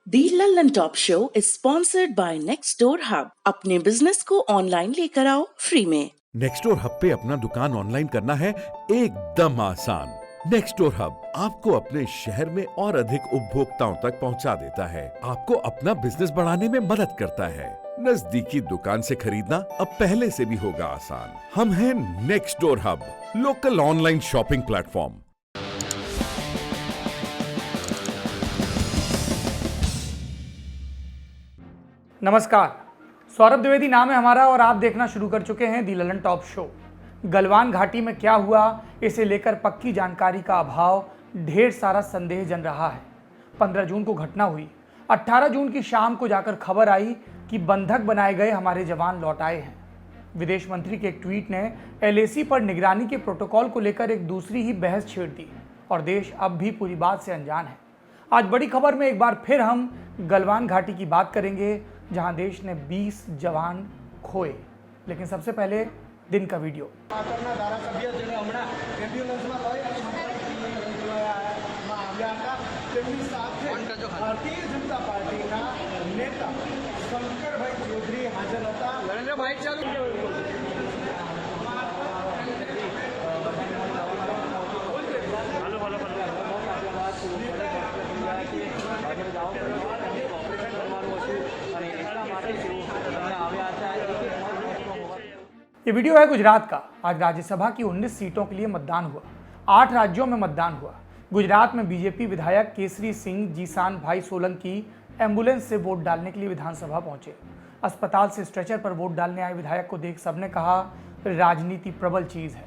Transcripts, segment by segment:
The Lallan top show is sponsored by next door hub. अपने business को online लेकर आओ फ्री में। नेक्स्टडोर हब पे अपना दुकान ऑनलाइन करना है एकदम आसान। नेक्स्टडोर हब आपको अपने शहर में और अधिक उपभोक्ताओं तक पहुंचा देता है, आपको अपना बिजनेस बढ़ाने में मदद करता है। नजदीकी दुकान से खरीदना अब पहले से भी होगा आसान। हम हैं nextdoor hub, local online shopping platform. नमस्कार, सौरभ द्विवेदी नाम है हमारा और आप देखना शुरू कर चुके हैं दी लल्लन टॉप शो। गलवान घाटी में क्या हुआ, इसे लेकर पक्की जानकारी का अभाव, ढेर सारा संदेह जन रहा है। 15 जून को घटना हुई, 18 जून की शाम को जाकर खबर आई कि बंधक बनाए गए हमारे जवान लौट आए हैं। विदेश मंत्री के एक ट्वीट ने एलएसी पर निगरानी के प्रोटोकॉल को लेकर एक दूसरी ही बहस छेड़ दी और देश अब भी पूरी बात से अनजान है। आज बड़ी खबर में एक बार फिर हम गलवान घाटी की बात करेंगे, जहां देश ने 20 जवान खोए। लेकिन सबसे पहले दिन का वीडियो। भारतीय जनता पार्टी का नेता शंकर भाई चौधरी हाजिर होता। नरेंद्र भाई ये वीडियो है गुजरात का। आज राज्यसभा की 19 सीटों के लिए मतदान हुआ। 8 राज्यों में मतदान हुआ। गुजरात में बीजेपी विधायक केसरी सिंह जीसान भाई सोलंकी एम्बुलेंस से वोट डालने के लिए विधानसभा पहुंचे। अस्पताल से स्ट्रेचर पर वोट डालने आए विधायक को देख सबने कहा, राजनीति प्रबल चीज है।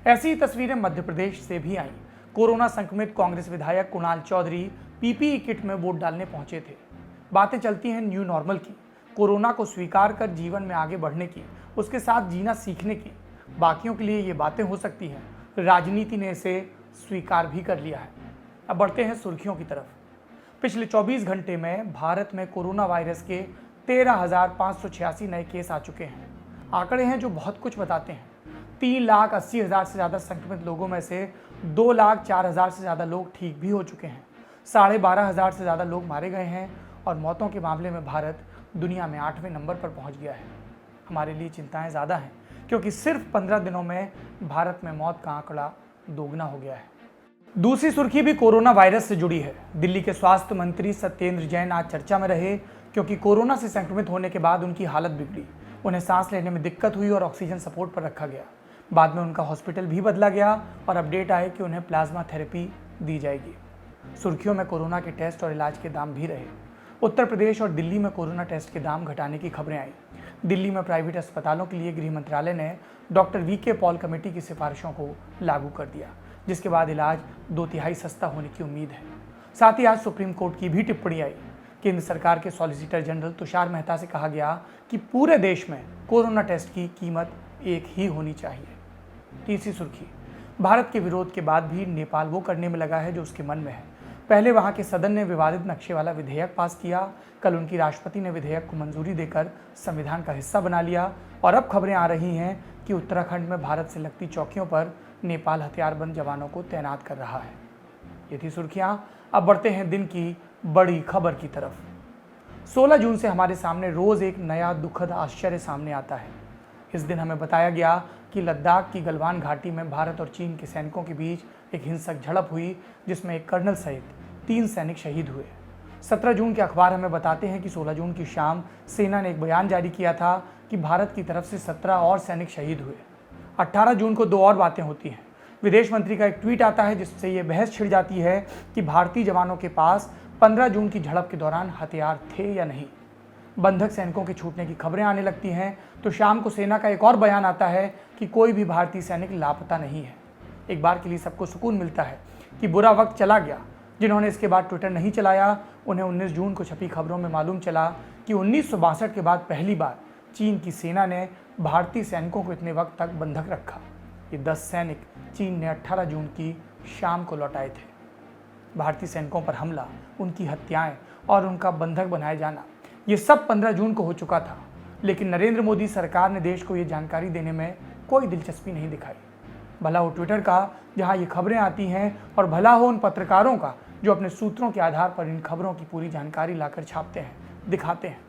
ऐसी ही तस्वीरें मध्य प्रदेश से भी आईं। कोरोना संक्रमित कांग्रेस विधायक कुणाल चौधरी पीपीई किट में वोट डालने पहुंचे थे। बातें चलती हैं न्यू नॉर्मल की, कोरोना को स्वीकार कर जीवन में आगे बढ़ने की, उसके साथ जीना सीखने की। बाकियों के लिए ये बातें हो सकती हैं, राजनीति ने इसे स्वीकार भी कर लिया है। अब बढ़ते हैं सुर्खियों की तरफ। पिछले 24 घंटे में भारत में कोरोना वायरस के 13,586 नए केस आ चुके हैं। आंकड़े हैं जो बहुत कुछ बताते हैं। 3,80,000 से ज़्यादा संक्रमित लोगों में से 2,04,000 से ज़्यादा लोग ठीक भी हो चुके हैं। 12,500 से ज़्यादा लोग मारे गए हैं और मौतों के मामले में भारत दुनिया में 8वें नंबर पर पहुंच गया है। हमारे लिए चिंताएं ज़्यादा हैं क्योंकि सिर्फ 15 दिनों में भारत में मौत का आंकड़ा दोगुना हो गया है। दूसरी सुर्खी भी कोरोना वायरस से जुड़ी है। दिल्ली के स्वास्थ्य मंत्री सत्येंद्र जैन आज चर्चा में रहे क्योंकि कोरोना से संक्रमित होने के बाद उनकी हालत बिगड़ी। उन्हें सांस लेने में दिक्कत हुई और ऑक्सीजन सपोर्ट पर रखा गया। बाद में उनका हॉस्पिटल भी बदला गया और अपडेट आए कि उन्हें प्लाज्मा थेरेपी दी जाएगी। सुर्खियों में कोरोना के टेस्ट और इलाज के दाम भी रहे। उत्तर प्रदेश और दिल्ली में कोरोना टेस्ट के दाम घटाने की खबरें आई। दिल्ली में प्राइवेट अस्पतालों के लिए गृह मंत्रालय ने डॉक्टर वीके पॉल कमेटी की सिफारिशों को लागू कर दिया, जिसके बाद इलाज 2/3 सस्ता होने की उम्मीद है। साथ ही आज सुप्रीम कोर्ट की भी टिप्पणी आई। केंद्र सरकार के सॉलिसिटर जनरल तुषार मेहता से कहा गया कि पूरे देश में कोरोना टेस्ट की कीमत एक ही होनी चाहिए। तीसरी सुर्खी, भारत के विरोध के बाद भी नेपाल वो करने में लगा है जो उसके मन में है। पहले वहां के सदन ने विवादित नक्शे वाला विधेयक पास किया, कल उनकी राष्ट्रपति ने विधेयक को मंजूरी देकर संविधान का हिस्सा बना लिया और अब खबरें आ रही हैं कि उत्तराखंड में भारत से लगती चौकियों पर नेपाल हथियारबंद जवानों को तैनात कर रहा है। ये थी सुर्खियां। अब बढ़ते हैं दिन की बड़ी खबर की तरफ। 16 जून से हमारे सामने रोज एक नया दुखद आश्चर्य सामने आता है। इस दिन हमें बताया गया कि लद्दाख की गलवान घाटी में भारत और चीन के सैनिकों के बीच एक हिंसक झड़प हुई, जिसमें एक कर्नल सहित 3 सैनिक शहीद हुए। 17 जून के अखबार हमें बताते हैं कि 16 जून की शाम सेना ने एक बयान जारी किया था कि भारत की तरफ से 17 और सैनिक शहीद हुए। 18 जून को 2 और बातें होती हैं। विदेश मंत्री का एक ट्वीट आता है जिससे ये बहस छिड़ जाती है कि भारतीय जवानों के पास 15 जून की झड़प के दौरान हथियार थे या नहीं। बंधक सैनिकों के छूटने की खबरें आने लगती हैं तो शाम को सेना का एक और बयान आता है कि कोई भी भारतीय सैनिक लापता नहीं है। एक बार के लिए सबको सुकून मिलता है कि बुरा वक्त चला गया। जिन्होंने इसके बाद ट्विटर नहीं चलाया, उन्हें 19 जून को छपी खबरों में मालूम चला कि 1962 के बाद पहली बार चीन की सेना ने भारतीय सैनिकों को इतने वक्त तक बंधक रखा। ये 10 सैनिक चीन ने 18 जून की शाम को लौटाए थे। भारतीय सैनिकों पर हमला, उनकी हत्याएं और उनका बंधक बनाए जाना, ये सब 15 जून को हो चुका था। लेकिन नरेंद्र मोदी सरकार ने देश को ये जानकारी देने में कोई दिलचस्पी नहीं दिखाई। भला हो ट्विटर का, जहां ये खबरें आती हैं, और भला हो उन पत्रकारों का जो अपने सूत्रों के आधार पर इन खबरों की पूरी जानकारी लाकर छापते हैं, दिखाते हैं।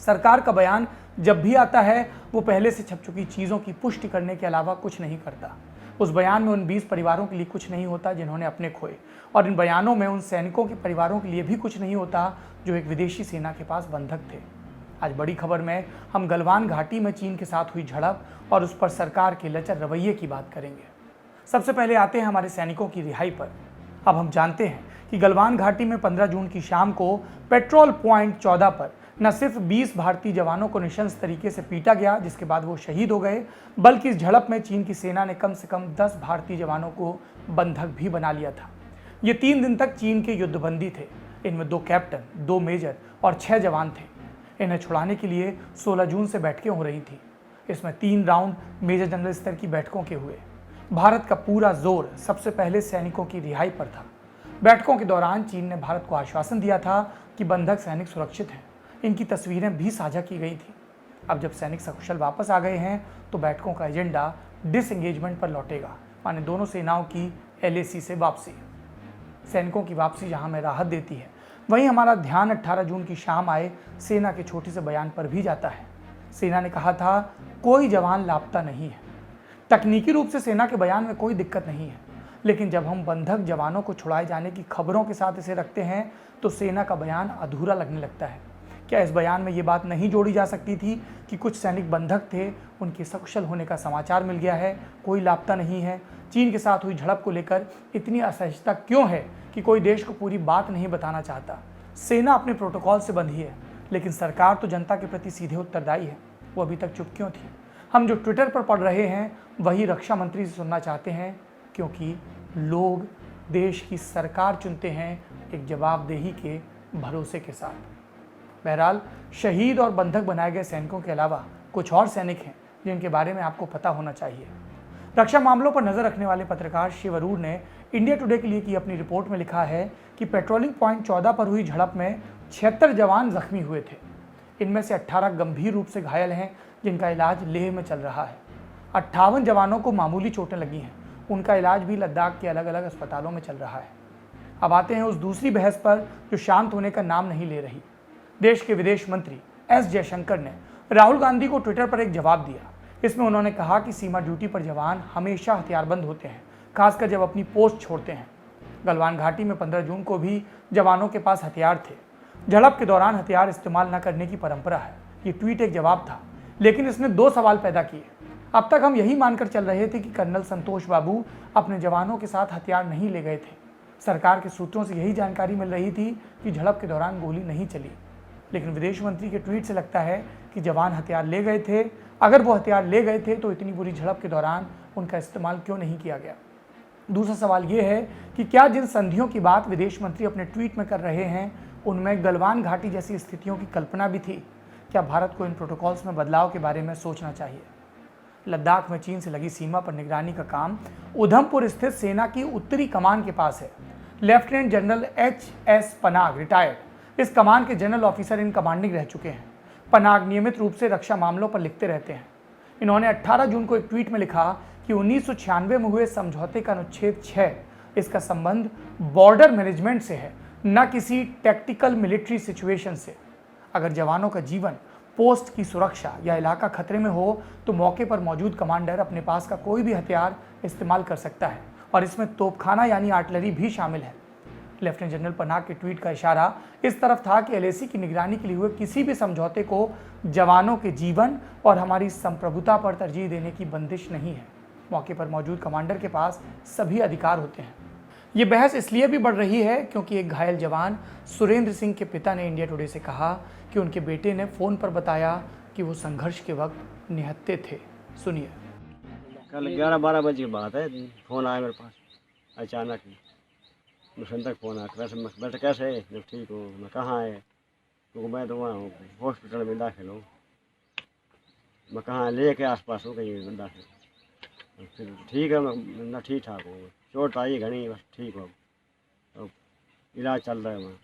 सरकार का बयान जब भी आता है वो पहले से छप चुकी चीज़ों की पुष्टि करने के अलावा कुछ नहीं करता। उस बयान में उन 20 परिवारों के लिए कुछ नहीं होता जिन्होंने अपने खोए, और इन बयानों में उन सैनिकों के परिवारों के लिए भी कुछ नहीं होता जो एक विदेशी सेना के पास बंधक थे। आज बड़ी खबर में हम गलवान घाटी में चीन के साथ हुई झड़प और उस पर सरकार के लचर रवैये की बात करेंगे। सबसे पहले आते हैं हमारे सैनिकों की रिहाई पर। अब हम जानते हैं कि गलवान घाटी में 15 जून की शाम को पेट्रोल पॉइंट 14 पर न सिर्फ 20 भारतीय जवानों को नृशंस तरीके से पीटा गया, जिसके बाद वो शहीद हो गए, बल्कि इस झड़प में चीन की सेना ने कम से कम 10 भारतीय जवानों को बंधक भी बना लिया था। ये 3 दिन तक चीन के युद्धबंदी थे। इनमें 2 कैप्टन, 2 मेजर और 6 जवान थे। इन्हें छुड़ाने के लिए 16 जून से बैठकें हो रही थी। इसमें 3 राउंड मेजर जनरल स्तर की बैठकों के हुए। भारत का पूरा जोर सबसे पहले सैनिकों की रिहाई पर था। बैठकों के दौरान चीन ने भारत को आश्वासन दिया था कि बंधक सैनिक सुरक्षित हैं। इनकी तस्वीरें भी साझा की गई थी। अब जब सैनिक सकुशल वापस आ गए हैं तो बैठकों का एजेंडा डिसएंगेजमेंट पर लौटेगा, माने दोनों सेनाओं की LAC से वापसी। सैनिकों की वापसी जहां हमें राहत देती है, वहीं हमारा ध्यान 18 जून की शाम आए सेना के छोटे से बयान पर भी जाता है। सेना ने कहा था कोई जवान लापता नहीं है। तकनीकी रूप से सेना के बयान में कोई दिक्कत नहीं है, लेकिन जब हम बंधक जवानों को छुड़ाए जाने की खबरों के साथ इसे रखते हैं तो सेना का बयान अधूरा लगने लगता है। क्या इस बयान में ये बात नहीं जोड़ी जा सकती थी कि कुछ सैनिक बंधक थे, उनके सकुशल होने का समाचार मिल गया है, कोई लापता नहीं है? चीन के साथ हुई झड़प को लेकर इतनी असहजता क्यों है कि कोई देश को पूरी बात नहीं बताना चाहता? सेना अपने प्रोटोकॉल से बंधी है, लेकिन सरकार तो जनता के प्रति सीधे उत्तरदायी है। वो अभी तक चुप क्यों थी? हम जो ट्विटर पर पढ़ रहे हैं वही रक्षा मंत्री से सुनना चाहते हैं, क्योंकि लोग देश की सरकार चुनते हैं एक जवाबदेही के भरोसे के साथ। बहरहाल, शहीद और बंधक बनाए गए सैनिकों के अलावा कुछ और सैनिक हैं जिनके बारे में आपको पता होना चाहिए। रक्षा मामलों पर नजर रखने वाले पत्रकार शिव अरूर ने इंडिया टुडे के लिए की अपनी रिपोर्ट में लिखा है कि पेट्रोलिंग पॉइंट 14 पर हुई झड़प में 76 जवान जख्मी हुए थे। इनमें से 18 गंभीर रूप से घायल हैं, जिनका इलाज लेह में चल रहा है। 58 जवानों को मामूली चोटें लगी हैं, उनका इलाज भी लद्दाख के अलग अलग अस्पतालों में चल रहा है। अब आते हैं उस दूसरी बहस पर जो शांत होने का नाम नहीं ले रही। देश के विदेश मंत्री S जयशंकर ने राहुल गांधी को ट्विटर पर एक जवाब दिया। इसमें उन्होंने कहा कि सीमा ड्यूटी पर जवान हमेशा हथियारबंद होते हैं, खासकर जब अपनी पोस्ट छोड़ते हैं। गलवान घाटी में 15 जून को भी जवानों के पास हथियार थे। झड़प के दौरान हथियार इस्तेमाल न करने की परंपरा है। ये ट्वीट एक जवाब था, लेकिन इसने 2 सवाल पैदा किए। अब तक हम यही मानकर चल रहे थे कि कर्नल संतोष बाबू अपने जवानों के साथ हथियार नहीं ले गए थे। सरकार के सूत्रों से यही जानकारी मिल रही थी कि झड़प के दौरान गोली नहीं चली, लेकिन विदेश मंत्री के ट्वीट से लगता है कि जवान हथियार ले गए थे। अगर वो हथियार ले गए थे तो इतनी बुरी झड़प के दौरान उनका इस्तेमाल क्यों नहीं किया गया? दूसरा सवाल ये है कि क्या जिन संधियों की बात विदेश मंत्री अपने ट्वीट में कर रहे हैं उनमें गलवान घाटी जैसी स्थितियों की कल्पना भी थी? क्या भारत को इन प्रोटोकॉल्स में बदलाव के बारे में सोचना चाहिए? लद्दाख में चीन से लगी सीमा पर निगरानी का काम उधमपुर स्थित सेना की उत्तरी कमान के पास है। Lieutenant general HS Panag retired इस कमान के जनरल ऑफिसर इन कमांडिंग रह चुके हैं। पनाग नियमित रूप से रक्षा मामलों पर लिखते रहते हैं। इन्होंने 18 जून को एक ट्वीट में लिखा कि 1996 में हुए समझौते का अनुच्छेद 6 इसका संबंध बॉर्डर मैनेजमेंट से है, न किसी टैक्टिकल मिलिट्री सिचुएशन से। अगर जवानों का जीवन, पोस्ट की सुरक्षा या इलाका खतरे में हो तो मौके पर मौजूद कमांडर अपने पास का कोई भी हथियार इस्तेमाल कर सकता है, और इसमें तोपखाना यानी आर्टिलरी भी शामिल है। लेफ्टिनेंट जनरल पनाग के ट्वीट का इशारा इस तरफ था कि LAC की निगरानी के लिए हुए किसी भी समझौते को जवानों के जीवन और हमारी संप्रभुता पर तरजीह देने की बंदिश नहीं है। मौके पर मौजूद कमांडर के पास सभी अधिकार होते हैं। ये बहस इसलिए भी बढ़ रही है क्योंकि एक घायल जवान सुरेंद्र सिंह के पिता ने इंडिया टुडे से कहा कि उनके बेटे ने फ़ोन पर बताया कि वो संघर्ष के वक्त निहत्थे थे। सुनिए। कल 11-12 बजे की बात है, फ़ोन आया मेरे पास अचानक ही। मिशन तक फ़ोन आया, वैसे बेटा कैसे है? जब ठीक हो। मैं कहाँ है? तो मैं तो वहाँ हूँ, हॉस्पिटल में दाखिल हूँ। मैं कहाँ ले के आसपास हो कहीं दाखिल। फिर ठीक है, मैं ठीक ठाक हूँ। चोट आई घनी, बस ठीक हो। तो इलाज चल रहा है वहाँ।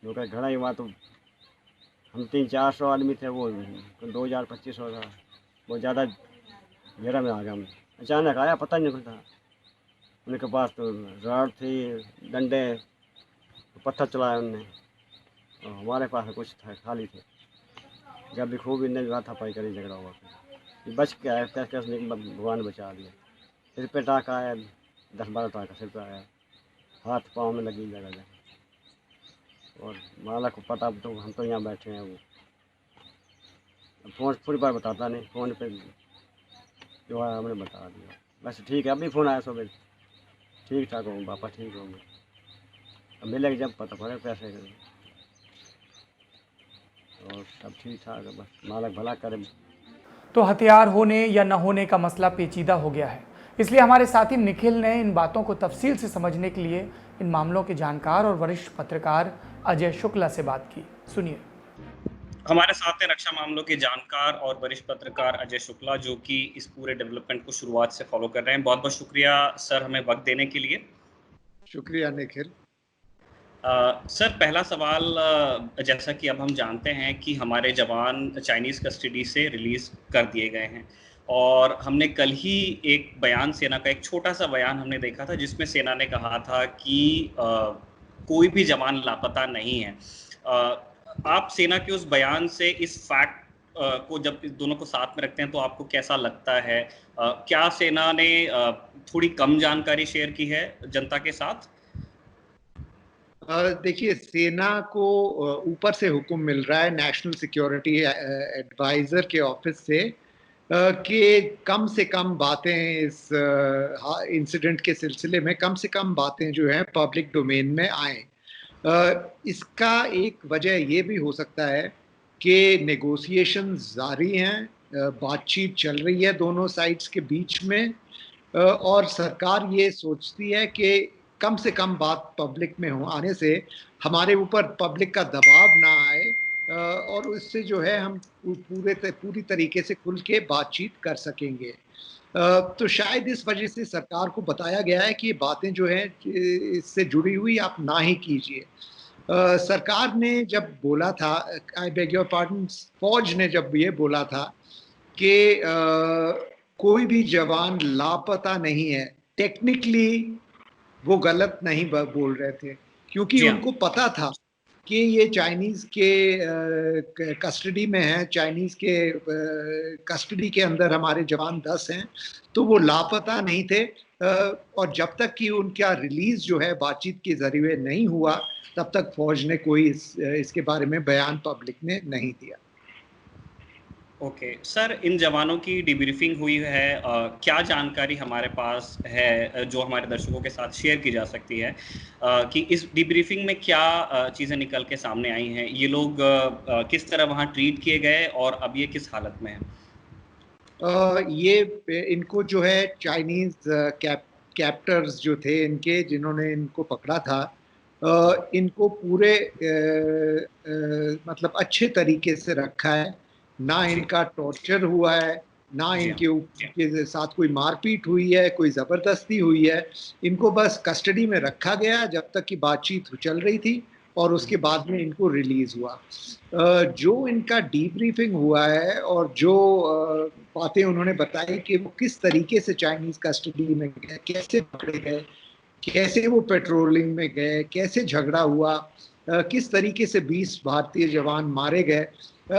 जो क्या घड़ा ही वहाँ तो हम 300-400 आदमी थे, वो 2000-2500 था। बहुत ज़्यादा घेरा में आ गया। हम अचानक आया, पता नहीं कुछ था। उनके पास तो रॉड थी, डंडे, तो पत्थर चलाया उनने और हमारे पास कुछ था खाली थे। जब भी खूब इनने हाथापाई करी, झगड़ा हुआ, फिर बच के आया, कैसे कैसे भगवान ने बचा दिया। सिर पे टाँका आया, 10-12 टाँका सिर पे आया, हाथ पाँव में लगी जगह जगह। और माला को पता, तो हम तो यहाँ बैठे हैं, वो फ़ोन पूरी बार बताता नहीं, फ़ोन पे जो है हमने बता दिया। बस ठीक है, अभी फ़ोन आया सुबह, ठीक ठाक हूँ पापा, ठीक होंगे, अब मिलेगा जब पता पड़ेगा पैसे का। और सब ठीक ठाक है, बस मालक भला करे। तो हथियार होने या न होने का मसला पेचीदा हो गया है, इसलिए हमारे साथी निखिल ने इन बातों को तफसील से समझने के लिए इन मामलों के जानकार और वरिष्ठ पत्रकार अजय शुक्ला से बात की। सुनिए। हमारे साथ हैं रक्षा मामलों के जानकार और वरिष्ठ पत्रकार अजय शुक्ला, जो कि इस पूरे डेवलपमेंट को शुरुआत से फॉलो कर रहे हैं। बहुत बहुत शुक्रिया सर हमें वक्त देने के लिए। शुक्रिया निखिल। सर, पहला सवाल, जैसा कि अब हम जानते हैं कि हमारे जवान चाइनीज़ कस्टडी से रिलीज़ कर दिए गए हैं, और हमने कल ही एक बयान, सेना का एक छोटा सा बयान हमने देखा था, जिसमें सेना ने कहा था कि कोई भी जवान लापता नहीं है। आप सेना के उस बयान से इस फैक्ट को जब इस दोनों को साथ में रखते हैं तो आपको कैसा लगता है? क्या सेना ने थोड़ी कम जानकारी शेयर की है जनता के साथ? देखिए, सेना को ऊपर से हुक्म मिल रहा है नेशनल सिक्योरिटी एडवाइजर के ऑफिस से कि कम से कम बातें इस इंसिडेंट के सिलसिले में, कम से कम बातें जो हैं पब्लिक डोमेन में आए। इसका एक वजह ये भी हो सकता है कि नेगोशिएशन जारी हैं, बातचीत चल रही है दोनों साइड्स के बीच में, और सरकार ये सोचती है कि कम से कम बात पब्लिक में हो आने से हमारे ऊपर पब्लिक का दबाव ना आए, और उससे जो है हम पूरी तरीके से खुल के बातचीत कर सकेंगे। तो शायद इस वजह से सरकार को बताया गया है कि ये बातें जो हैं इससे जुड़ी हुई आप ना ही कीजिए। सरकार ने जब बोला था, आई बेग योर पार्डन, फौज ने जब ये बोला था कि कोई भी जवान लापता नहीं है, टेक्निकली वो गलत नहीं बोल रहे थे, क्योंकि जी हाँ। उनको पता था कि ये चाइनीज के कस्टडी में है, चाइनीज के कस्टडी के अंदर हमारे जवान 10 हैं, तो वो लापता नहीं थे। और जब तक कि उनका रिलीज जो है बातचीत के जरिए नहीं हुआ, तब तक फौज ने कोई इसके बारे में बयान पब्लिक में नहीं दिया। ओके सर, इन जवानों की डिब्रीफिंग हुई है, क्या जानकारी हमारे पास है जो हमारे दर्शकों के साथ शेयर की जा सकती है, कि इस डिब्रीफिंग में क्या चीज़ें निकल के सामने आई हैं? ये लोग किस तरह वहाँ ट्रीट किए गए और अब ये किस हालत में हैं? ये इनको जो है चाइनीज कैप्टर्स जो थे इनके, जिन्होंने इनको पकड़ा था, इनको पूरे मतलब अच्छे तरीके से रखा है, ना इनका टॉर्चर हुआ है, ना इनके साथ कोई मारपीट हुई है, कोई ज़बरदस्ती हुई है। इनको बस कस्टडी में रखा गया जब तक कि बातचीत चल रही थी, और उसके बाद में इनको रिलीज़ हुआ। जो इनका डीब्रीफिंग हुआ है और जो बातें उन्होंने बताई कि वो किस तरीके से चाइनीज़ कस्टडी में गए, कैसे पकड़े गए, कैसे वो पेट्रोलिंग में गए, कैसे झगड़ा हुआ, किस तरीके से 20 भारतीय जवान मारे गए,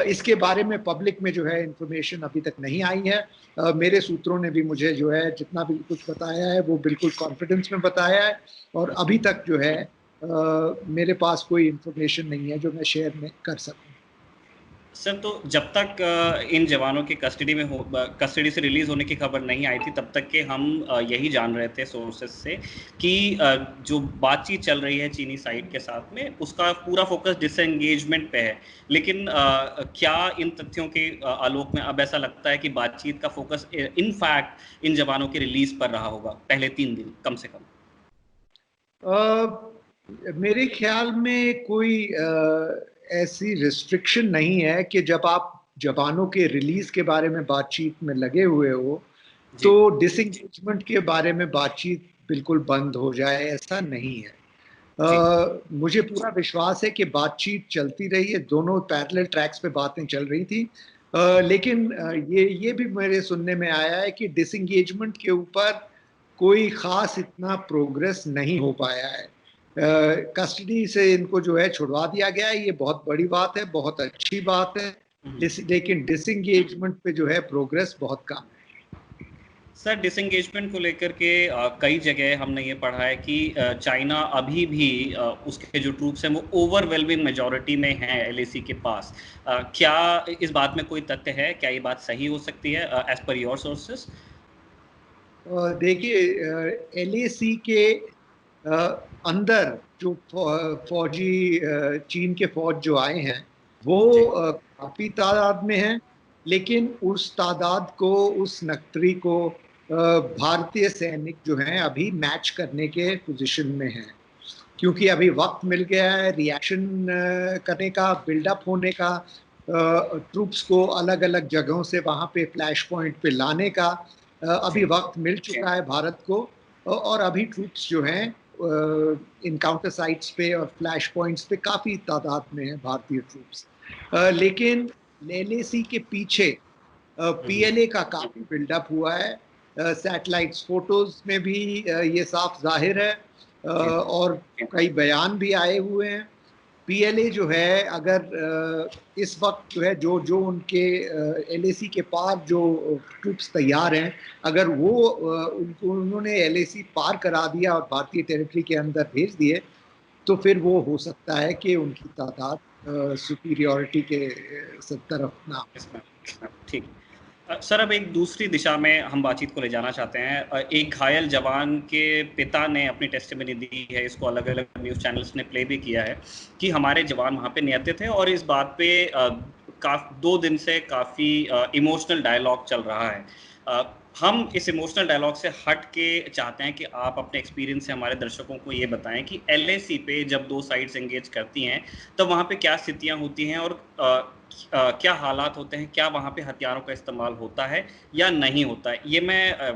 इसके बारे में पब्लिक में जो है इंफॉर्मेशन अभी तक नहीं आई है। मेरे सूत्रों ने भी मुझे जो है जितना भी कुछ बताया है वो बिल्कुल कॉन्फिडेंस में बताया है, और अभी तक जो है मेरे पास कोई इंफॉर्मेशन नहीं है जो मैं शेयर में कर सकूं। सर, तो जब तक इन जवानों की कस्टडी से रिलीज़ होने की खबर नहीं आई थी, तब तक के हम यही जान रहे थे सोर्सेज से कि जो बातचीत चल रही है चीनी साइड के साथ में, उसका पूरा फोकस डिसएंगेजमेंट पे है। लेकिन क्या इन तथ्यों के आलोक में अब ऐसा लगता है कि बातचीत का फोकस इन फैक्ट इन जवानों के रिलीज़ पर रहा होगा पहले 3 दिन कम से कम? मेरे ख्याल में कोई ऐसी रिस्ट्रिक्शन नहीं है कि जब आप जवानों के रिलीज के बारे में बातचीत में लगे हुए हो तो डिसएंगेजमेंट के बारे में बातचीत बिल्कुल बंद हो जाए, ऐसा नहीं है। मुझे पूरा विश्वास है कि बातचीत चलती रही है, दोनों पैरेलल ट्रैक्स पे बातें चल रही थी, लेकिन ये भी मेरे सुनने में आया है कि डिसएंगेजमेंट के ऊपर कोई ख़ास इतना प्रोग्रेस नहीं हो पाया है। कस्टडी से इनको जो है छुड़वा दिया गया है। ये बहुत बड़ी बात है, बहुत अच्छी बात है। लेकिन डिसंगेजमेंट पे जो है प्रोग्रेस बहुत कम है। सर, डिसंगेजमेंट को लेकर के कई जगह हमने ये पढ़ा है कि चाइना अभी भी उसके जो ट्रूप्स हैं वो ओवरवेलमिंग मेजॉरिटी में हैं एलएसी के पास। क्या इस बात में कोई तथ्य है? क्या ये बात सही हो सकती है एज पर योर सोर्सेस? देखिए, एलएसी के अंदर जो फौजी चीन के फौज जो आए हैं वो काफी तादाद में हैं, लेकिन उस तादाद को, उस नक्तरी को भारतीय सैनिक जो हैं अभी मैच करने के पोजीशन में हैं, क्योंकि अभी वक्त मिल गया है रिएक्शन करने का, बिल्डअप होने का, ट्रूप्स को अलग अलग जगहों से वहाँ पे फ्लैश पॉइंट पे लाने का अभी वक्त मिल चुका है भारत को। और अभी ट्रूप्स जो हैं इनकाउंटर साइट्स पे और फ्लैश पॉइंट्स पे काफ़ी तादाद में है भारतीय ट्रूप्स। लेकिन एलएसी के पीछे पीएलए का काफ़ी बिल्डअप हुआ है। सैटेलाइट्स फोटोज में भी ये साफ जाहिर है, और कई बयान भी आए हुए हैं। पीएलए जो है अगर इस वक्त जो है जो उनके एलएसी के पार जो ट्रूप्स तैयार हैं, अगर वो उन्होंने एलएसी पार करा दिया और भारतीय टेरिटरी के अंदर भेज दिए, तो फिर वो हो सकता है कि उनकी तादाद सुपीरियॉरिटी के तरफ ना। ठीक। सर, अब एक दूसरी दिशा में हम बातचीत को ले जाना चाहते हैं। एक घायल जवान के पिता ने अपनी टेस्टिमनी दी है, इसको अलग अलग न्यूज़ चैनल्स ने प्ले भी किया है कि हमारे जवान वहाँ पे नियत थे, और इस बात पे 2 दिन से काफ़ी इमोशनल डायलॉग चल रहा है। हम इस इमोशनल डायलॉग से हट के चाहते हैं कि आप अपने एक्सपीरियंस से हमारे दर्शकों को ये बताएं कि एलएसी पे जब 2 साइड्स एंगेज करती हैं तब वहाँ पे क्या स्थितियाँ होती हैं, और क्या हालात होते हैं, क्या वहाँ पे हथियारों का इस्तेमाल होता है या नहीं होता है। ये मैं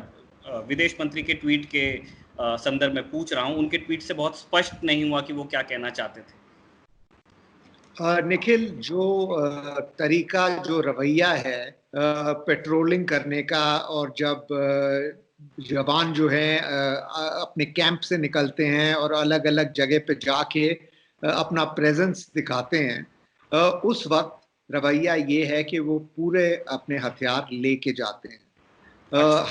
विदेश मंत्री के ट्वीट के संदर्भ में पूछ रहा हूँ। उनके ट्वीट से बहुत स्पष्ट नहीं हुआ कि वो क्या कहना चाहते थे। निखिल, जो तरीका, जो रवैया है पेट्रोलिंग करने का, और जब जवान जो है अपने कैंप से निकलते हैं और अलग अलग जगह पे जाके अपना प्रेजेंस दिखाते हैं, उस वक्त रवैया ये है कि वो पूरे अपने हथियार लेके जाते हैं।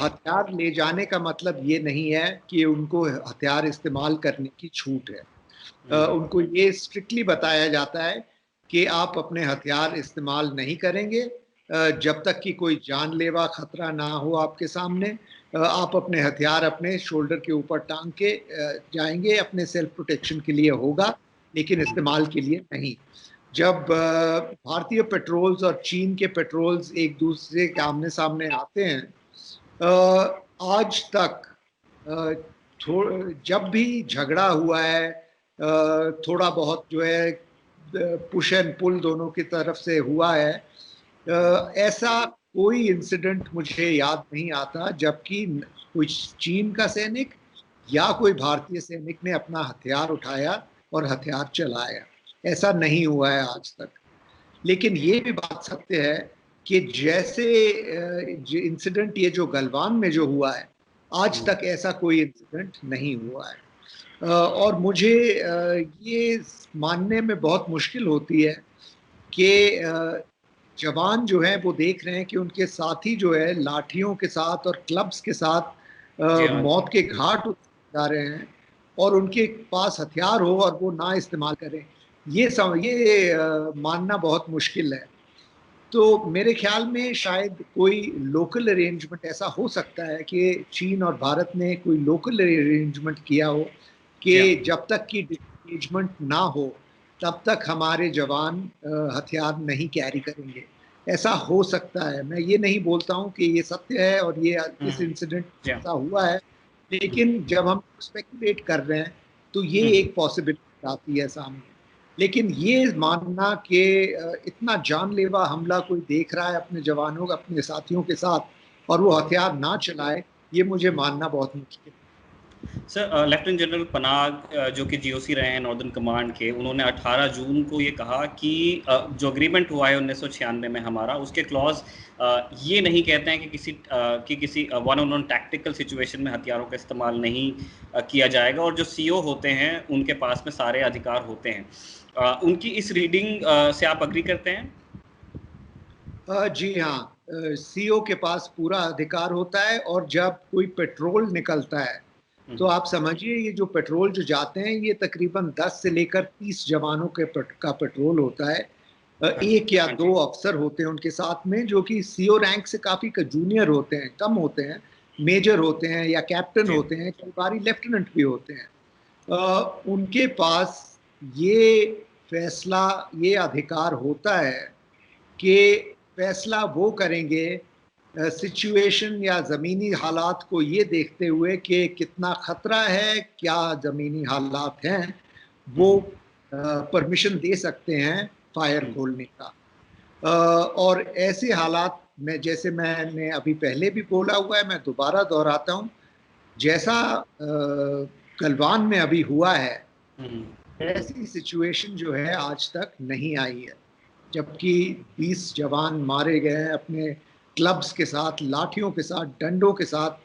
हथियार ले जाने का मतलब ये नहीं है कि उनको हथियार इस्तेमाल करने की छूट है। उनको ये स्ट्रिक्टली बताया जाता है कि आप अपने हथियार इस्तेमाल नहीं करेंगे जब तक कि कोई जानलेवा खतरा ना हो आपके सामने। आप अपने हथियार अपने शोल्डर के ऊपर टांग के जाएंगे, अपने सेल्फ प्रोटेक्शन के लिए होगा, लेकिन इस्तेमाल के लिए नहीं। जब भारतीय पेट्रोल्स और चीन के पेट्रोल्स एक दूसरे के आमने सामने आते हैं, आज तक जब भी झगड़ा हुआ है, थोड़ा बहुत जो है पुश एंड पुल दोनों की तरफ से हुआ है, ऐसा कोई इंसिडेंट मुझे याद नहीं आता जबकि कोई चीन का सैनिक या कोई भारतीय सैनिक ने अपना हथियार उठाया और हथियार चलाया। ऐसा नहीं हुआ है आज तक। लेकिन ये भी बात सत्य है कि जैसे इंसिडेंट ये जो गलवान में जो हुआ है, आज तक ऐसा कोई इंसिडेंट नहीं हुआ है। और मुझे ये मानने में बहुत मुश्किल होती है कि जवान जो है वो देख रहे हैं कि उनके साथी जो है लाठियों के साथ और क्लब्स के साथ मौत के घाट जा रहे हैं, और उनके पास हथियार हो और वो ना इस्तेमाल करें, ये मानना बहुत मुश्किल है। तो मेरे ख्याल में शायद कोई लोकल अरेंजमेंट ऐसा हो सकता है कि चीन और भारत ने कोई लोकल अरेंजमेंट किया हो कि जब तक कि डिसएंगेजमेंट ना हो तब तक हमारे जवान हथियार नहीं कैरी करेंगे। ऐसा हो सकता है। मैं ये नहीं बोलता हूँ कि ये सत्य है और ये इस इंसिडेंट ऐसा हुआ है, लेकिन जब हम स्पेकुलेट कर रहे हैं तो ये एक पॉसिबिलिटी आती है सामने। लेकिन ये मानना कि इतना जानलेवा हमला कोई देख रहा है अपने जवानों, अपने साथियों के साथ, और वो हथियार ना चलाए, ये मुझे मानना बहुत मुश्किल है। सर, लेफ्टिनेंट जनरल पनाग जो कि जीओसी रहे हैं नॉर्दर्न कमांड के, उन्होंने 18 जून को ये कहा कि जो एग्रीमेंट हुआ है 1996 में हमारा, उसके क्लॉज ये नहीं कहते हैं कि किसी one on one tactical situation में हथियारों का इस्तेमाल नहीं किया जाएगा, और जो सीओ होते हैं उनके पास में सारे अधिकार होते हैं। उनकी इस रीडिंग से आप अग्री करते हैं? जी हाँ, सीओ के पास पूरा अधिकार होता है, और जब कोई पेट्रोल निकलता है तो आप समझिए ये जो पेट्रोल जो जाते हैं ये तकरीबन 10 से लेकर 30 जवानों का पेट्रोल होता है। एक या दो अफसर होते हैं उनके साथ में जो कि सीओ रैंक से काफ़ी जूनियर होते हैं, कम होते हैं, मेजर होते हैं या कैप्टन होते हैं, कई बार लेफ्टिनेंट भी होते हैं। उनके पास ये फैसला, ये अधिकार होता है कि फैसला वो करेंगे सिचुएशन या ज़मीनी हालात को ये देखते हुए कि कितना ख़तरा है, क्या ज़मीनी हालात हैं, वो परमिशन दे सकते हैं फायर खोलने का। और ऐसे हालात में, जैसे मैंने अभी पहले भी बोला हुआ है, मैं दोबारा दोहराता हूँ, जैसा गलवान में अभी हुआ है, ऐसी सिचुएशन जो है आज तक नहीं आई है। जबकि 20 जवान मारे गए हैं अपने क्लब्स के साथ, लाठियों के साथ, डंडों के साथ,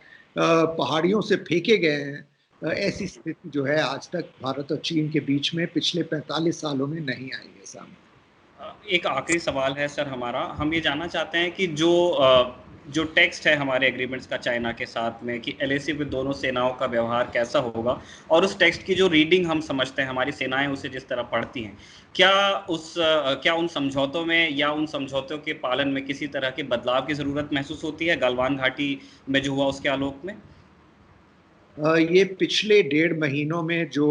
पहाड़ियों से फेंके गए हैं। ऐसी स्थिति जो है आज तक भारत और चीन के बीच में पिछले 45 सालों में नहीं आई है सामने। एक आखिरी सवाल है सर हमारा, हम ये जानना चाहते हैं कि जो टेक्स्ट है हमारे एग्रीमेंट्स का चाइना के साथ में, कि एलएसी में दोनों सेनाओं का व्यवहार कैसा होगा, और उस टेक्स्ट की जो रीडिंग हम समझते हैं, हमारी सेनाएं उसे जिस तरह पढ़ती हैं, क्या उन समझौतों में या उन समझौतों के पालन में किसी तरह के बदलाव की ज़रूरत महसूस होती है गलवान घाटी में जो हुआ उसके आलोक में? ये पिछले 1.5 महीनों में जो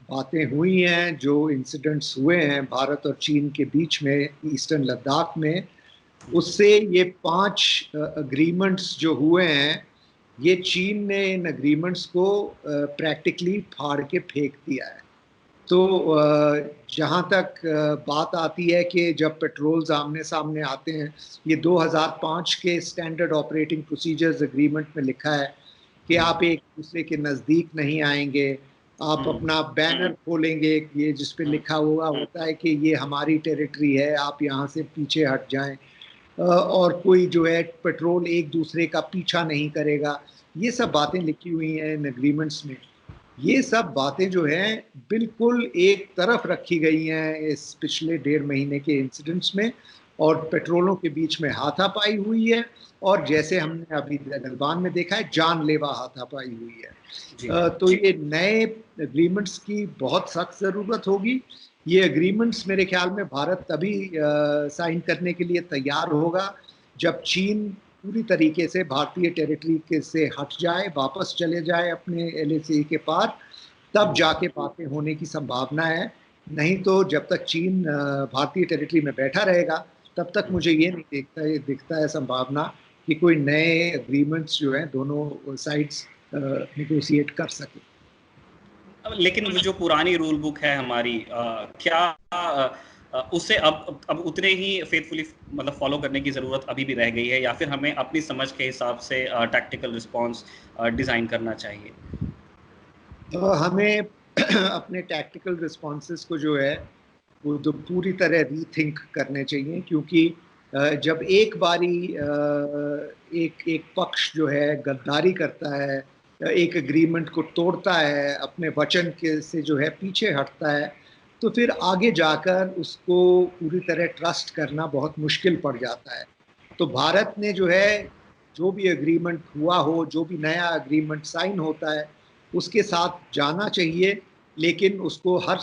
बातें हुई हैं, जो इंसिडेंट्स हुए हैं भारत और चीन के बीच में ईस्टर्न लद्दाख में, उससे ये 5 अग्रीमेंट्स जो हुए हैं, ये चीन ने इन अग्रीमेंट्स को प्रैक्टिकली फाड़ के फेंक दिया है। तो जहाँ तक बात आती है कि जब पेट्रोल्स आमने सामने आते हैं, ये 2005 के स्टैंडर्ड ऑपरेटिंग प्रोसीजर्स एग्रीमेंट में लिखा है कि आप एक दूसरे के नज़दीक नहीं आएंगे, आप अपना बैनर खोलेंगे, ये जिस पे लिखा हुआ होता है कि ये हमारी टेरिटरी है, आप यहाँ से पीछे हट जाएं, और कोई जो है पेट्रोल एक दूसरे का पीछा नहीं करेगा। ये सब बातें लिखी हुई हैं इन एग्रीमेंट्स में। ये सब बातें जो हैं बिल्कुल एक तरफ रखी गई हैं इस पिछले 1.5 महीने के इंसिडेंट्स में, और पेट्रोलों के बीच में हाथापाई हुई है, और जैसे हमने अभी गलवान में देखा है, जानलेवा हाथापाई हुई है। तो ये नए एग्रीमेंट्स की बहुत सख्त ज़रूरत होगी। ये एग्रीमेंट्स मेरे ख्याल में भारत तभी साइन करने के लिए तैयार होगा जब चीन पूरी तरीके से भारतीय टेरिटरी के से हट जाए, वापस चले जाए अपने एलएसी के पार, तब जाके बातें होने की संभावना है। नहीं तो जब तक चीन भारतीय टेरिटरी में बैठा रहेगा, तब तक मुझे ये नहीं दिखता है संभावना कि कोई नए एग्रीमेंट्स जो हैं दोनों साइड्स नेगोशिएट कर सके। लेकिन जो पुरानी रूल बुक है हमारी, क्या उसे अब उतने ही फेथफुली मतलब फॉलो करने की ज़रूरत अभी भी रह गई है, या फिर हमें अपनी समझ के हिसाब से टैक्टिकल रिस्पांस डिज़ाइन करना चाहिए? हमें अपने टैक्टिकल रिस्पॉन्सेस को जो है वो तो पूरी तरह रीथिंक करने चाहिए, क्योंकि जब एक बारी एक पक्ष जो है गद्दारी करता है, एक एग्रीमेंट को तोड़ता है, अपने वचन के से जो है पीछे हटता है, तो फिर आगे जाकर उसको पूरी तरह ट्रस्ट करना बहुत मुश्किल पड़ जाता है। तो भारत ने जो है जो भी एग्रीमेंट हुआ हो, जो भी नया एग्रीमेंट साइन होता है, उसके साथ जाना चाहिए, लेकिन उसको हर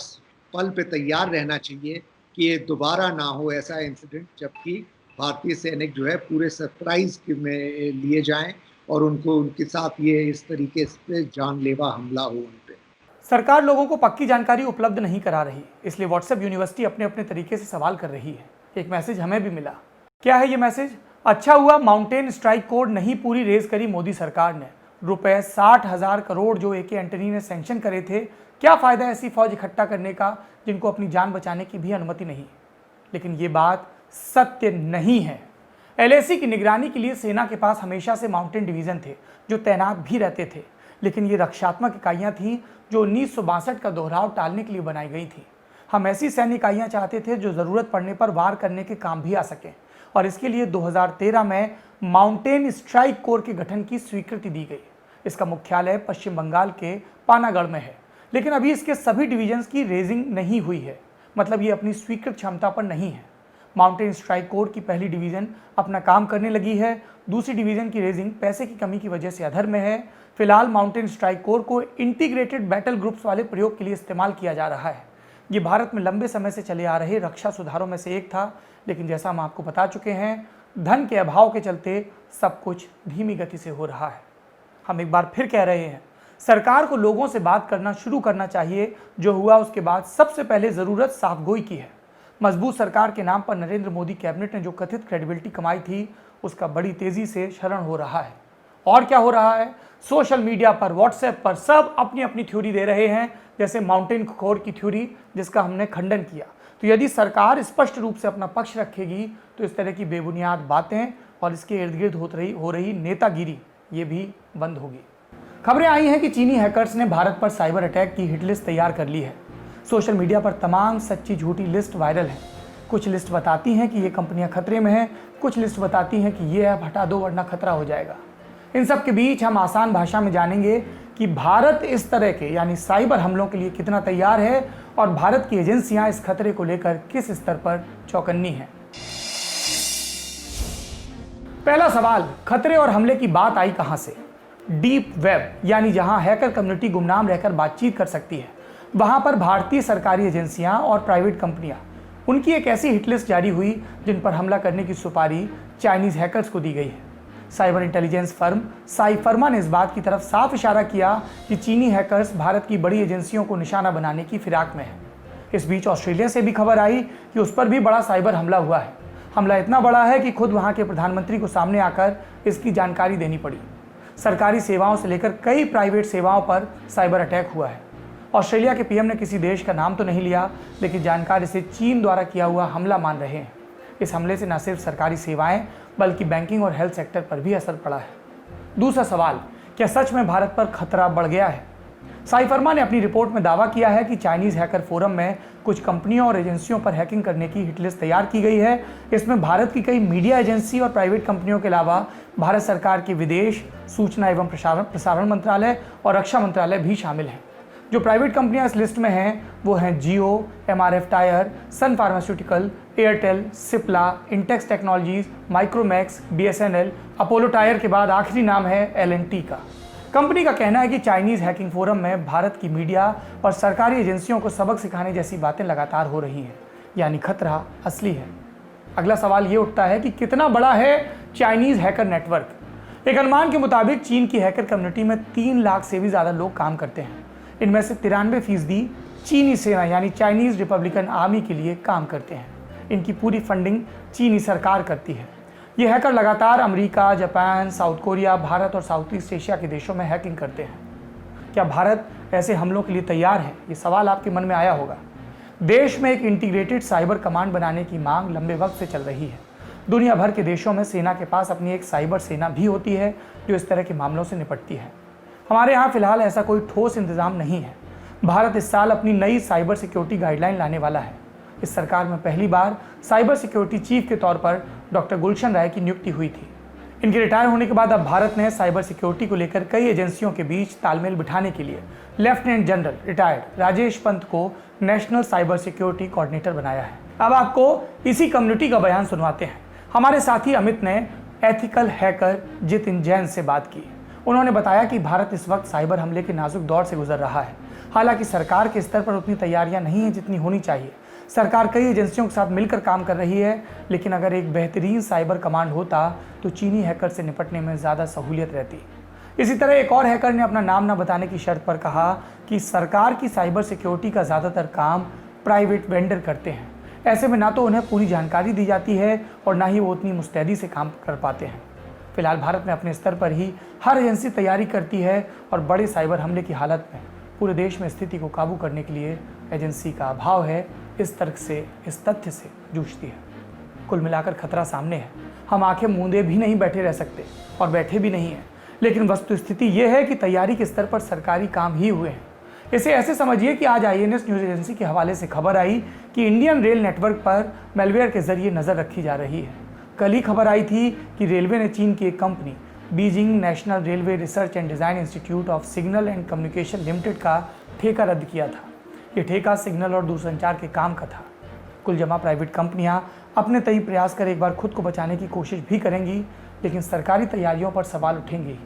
पल पे तैयार रहना चाहिए कि ये दोबारा ना हो ऐसा इंसिडेंट, जबकि भारतीय सैनिक जो है पूरे सरप्राइज में लिए जाएं और उनके साथ ये इस तरीके से जानलेवा हमला हो उन पे। सरकार लोगों को पक्की जानकारी उपलब्ध नहीं करा रही, इसलिए व्हाट्सएप यूनिवर्सिटी अपने अपने तरीके से सवाल कर रही है। एक मैसेज हमें भी मिला। क्या है ये मैसेज? अच्छा हुआ माउंटेन स्ट्राइक कोड नहीं पूरी रेज करी मोदी सरकार ने। रुपए 60,000 करोड़ जो एके एंटनी ने सैंक्शन करे थे, क्या फायदा ऐसी फौज इकट्ठा करने का जिनको अपनी जान बचाने की भी अनुमति नहीं। लेकिन ये बात सत्य नहीं है। एलएसी की निगरानी के लिए सेना के पास हमेशा से माउंटेन डिवीजन थे जो तैनात भी रहते थे, लेकिन ये रक्षात्मक इकाइयाँ थीं जो 1962 का दोहराव टालने के लिए बनाई गई थी। हम ऐसी सैन्य इकाइयाँ चाहते थे जो ज़रूरत पड़ने पर वार करने के काम भी आ सकें, और इसके लिए 2013 में माउंटेन स्ट्राइक कोर के गठन की स्वीकृति दी गई। इसका मुख्यालय पश्चिम बंगाल के पानागढ़ में है, लेकिन अभी इसके सभी डिवीजन्स की रेजिंग नहीं हुई है, मतलब ये अपनी स्वीकृत क्षमता पर नहीं है। माउंटेन स्ट्राइक कोर की पहली डिवीज़न अपना काम करने लगी है, दूसरी डिवीज़न की रेजिंग पैसे की कमी की वजह से अधर में है। फिलहाल माउंटेन स्ट्राइक कोर को इंटीग्रेटेड बैटल ग्रुप्स वाले प्रयोग के लिए इस्तेमाल किया जा रहा है। ये भारत में लंबे समय से चले आ रहे रक्षा सुधारों में से एक था, लेकिन जैसा हम आपको बता चुके हैं, धन के अभाव के चलते सब कुछ धीमी गति से हो रहा है। हम एक बार फिर कह रहे हैं, सरकार को लोगों से बात करना शुरू करना चाहिए। जो हुआ उसके बाद सबसे पहले ज़रूरत साफगोई की है। मजबूत सरकार के नाम पर नरेंद्र मोदी कैबिनेट ने जो कथित क्रेडिबिलिटी कमाई थी, उसका बड़ी तेजी से क्षरण हो रहा है। और क्या हो रहा है, सोशल मीडिया पर, व्हाट्सएप पर सब अपनी अपनी थ्योरी दे रहे हैं, जैसे माउंटेन कोर की थ्योरी, जिसका हमने खंडन किया। तो यदि सरकार स्पष्ट रूप से अपना पक्ष रखेगी तो इस तरह की बेबुनियाद बातें और इसके इर्द गिर्द हो रही नेतागिरी ये भी बंद होगी। खबरें आई हैं कि चीनी हैकर्स ने भारत पर साइबर अटैक की हिट लिस्ट तैयार कर ली है। सोशल मीडिया पर तमाम सच्ची झूठी लिस्ट वायरल है। कुछ लिस्ट बताती हैं कि ये कंपनियां खतरे में हैं, कुछ लिस्ट बताती हैं कि ये ऐप हटा दो वरना खतरा हो जाएगा। इन सब के बीच हम आसान भाषा में जानेंगे कि भारत इस तरह के यानी साइबर हमलों के लिए कितना तैयार है और भारत की एजेंसियां इस खतरे को लेकर किस स्तर पर चौकन्नी हैं। पहला सवाल, खतरे और हमले की बात आई कहां से? डीप वेब, यानी जहां हैकर कम्युनिटी गुमनाम रहकर बातचीत कर सकती है, वहां पर भारतीय सरकारी एजेंसियां और प्राइवेट कंपनियां, उनकी एक ऐसी हिटलिस्ट जारी हुई जिन पर हमला करने की सुपारी चाइनीज हैकर्स को दी गई है। साइबर इंटेलिजेंस फर्म साइफर्मा ने इस बात की तरफ साफ इशारा किया कि चीनी हैकर्स भारत की बड़ी एजेंसियों को निशाना बनाने की फिराक में है। इस बीच ऑस्ट्रेलिया से भी खबर आई कि उस पर भी बड़ा साइबर हमला हुआ है। हमला इतना बड़ा है कि खुद वहां के प्रधानमंत्री को सामने आकर इसकी जानकारी देनी पड़ी। सरकारी सेवाओं से लेकर कई प्राइवेट सेवाओं पर साइबर अटैक हुआ है। ऑस्ट्रेलिया के पीएम ने किसी देश का नाम तो नहीं लिया, लेकिन जानकार इसे चीन द्वारा किया हुआ हमला मान रहे हैं। इस हमले से न सिर्फ सरकारी सेवाएं बल्कि बैंकिंग और हेल्थ सेक्टर पर भी असर पड़ा है। दूसरा सवाल, क्या सच में भारत पर खतरा बढ़ गया है? साइफर्मा ने अपनी रिपोर्ट में दावा किया है कि चाइनीज हैकर फोरम में कुछ कंपनियों और एजेंसियों पर हैकिंग करने की हिटलिस्ट तैयार की गई है। इसमें भारत की कई मीडिया एजेंसी और प्राइवेट कंपनियों के अलावा भारत सरकार के विदेश, सूचना एवं प्रसारण मंत्रालय और रक्षा मंत्रालय भी शामिल हैं। जो प्राइवेट कंपनियां इस लिस्ट में हैं वो हैं Jio, MRF tyre, Sun pharmaceutical, Airtel, Cipla, Intex technologies, Micromax, BSNL, Apollo tyre के बाद आखिरी नाम है L&T का। कंपनी का कहना है कि चाइनीज हैकिंग फोरम में भारत की मीडिया और सरकारी एजेंसियों को सबक सिखाने जैसी बातें लगातार हो रही हैं, यानी खतरा असली है। अगला सवाल ये उठता है कि कितना बड़ा है चाइनीज हैकर नेटवर्क? एक अनुमान के मुताबिक चीन की हैकर कम्युनिटी में 3 लाख से भी ज़्यादा लोग काम करते हैं। इनमें से 93% चीनी सेना यानी चाइनीज रिपब्लिकन आर्मी के लिए काम करते हैं। इनकी पूरी फंडिंग चीनी सरकार करती है। ये हैकर लगातार America, Japan, south Korea, Bharat और साउथ ईस्ट एशिया के देशों में हैकिंग करते हैं। क्या भारत ऐसे हमलों के लिए तैयार है? ये सवाल आपके मन में आया होगा। देश में एक इंटीग्रेटेड साइबर कमांड बनाने की मांग लंबे वक्त से चल रही है। दुनिया भर के देशों में सेना के पास अपनी एक साइबर सेना भी होती है जो इस तरह के मामलों से निपटती है। हमारे यहाँ फिलहाल ऐसा कोई ठोस इंतजाम नहीं है। भारत इस साल अपनी नई साइबर सिक्योरिटी गाइडलाइन लाने वाला है। इस सरकार में पहली बार साइबर सिक्योरिटी चीफ के तौर पर डॉक्टर गुलशन राय की नियुक्ति हुई थी। इनके रिटायर होने के बाद अब भारत ने साइबर सिक्योरिटी को लेकर कई एजेंसियों के बीच तालमेल बिठाने के लिए lieutenant general retired Rajesh Pant को नेशनल साइबर सिक्योरिटी कोऑर्डिनेटर बनाया है। अब आपको इसी कम्युनिटी का बयान सुनवाते हैं। हमारे साथी अमित ने एथिकल हैकर जितिन जैन से बात की। उन्होंने बताया कि भारत इस वक्त साइबर हमले के नाजुक दौर से गुजर रहा है। हालांकि सरकार के स्तर पर उतनी तैयारियां नहीं हैं जितनी होनी चाहिए। सरकार कई एजेंसियों के साथ मिलकर काम कर रही है, लेकिन अगर एक बेहतरीन साइबर कमांड होता तो चीनी हैकर से निपटने में ज़्यादा सहूलियत रहती। इसी तरह एक और हैकर ने अपना नाम न बताने की शर्त पर कहा कि सरकार की साइबर सिक्योरिटी का ज़्यादातर काम प्राइवेट वेंडर करते हैं। ऐसे में ना तो उन्हें पूरी जानकारी दी जाती है और ना ही वो उतनी मुस्तैदी से काम कर पाते हैं। फिलहाल भारत में अपने स्तर पर ही हर एजेंसी तैयारी करती है और बड़े साइबर हमले की हालत में पूरे देश में स्थिति को काबू करने के लिए एजेंसी का अभाव है। इस तर्क से, इस तथ्य से जूझती है। कुल मिलाकर खतरा सामने है। हम आंखें मूंदे भी नहीं बैठे रह सकते और बैठे भी नहीं हैं। लेकिन वस्तुस्थिति ये है कि तैयारी के स्तर पर सरकारी काम ही हुए हैं। इसे ऐसे समझिए कि आज INS न्यूज एजेंसी के हवाले से खबर आई कि इंडियन रेल नेटवर्क पर मैलवेयर के जरिए नजर रखी जा रही है। कल ही खबर आई थी कि रेलवे ने चीन की एक company Beijing national railway research and design institute of signal and communication limited का ठेका रद्द किया था। ये ठेका सिग्नल और दूरसंचार के काम का था। कुल जमा प्राइवेट कंपनियां अपने तय प्रयास कर एक बार खुद को बचाने की कोशिश भी करेंगी, लेकिन सरकारी तैयारियों पर सवाल उठेंगे।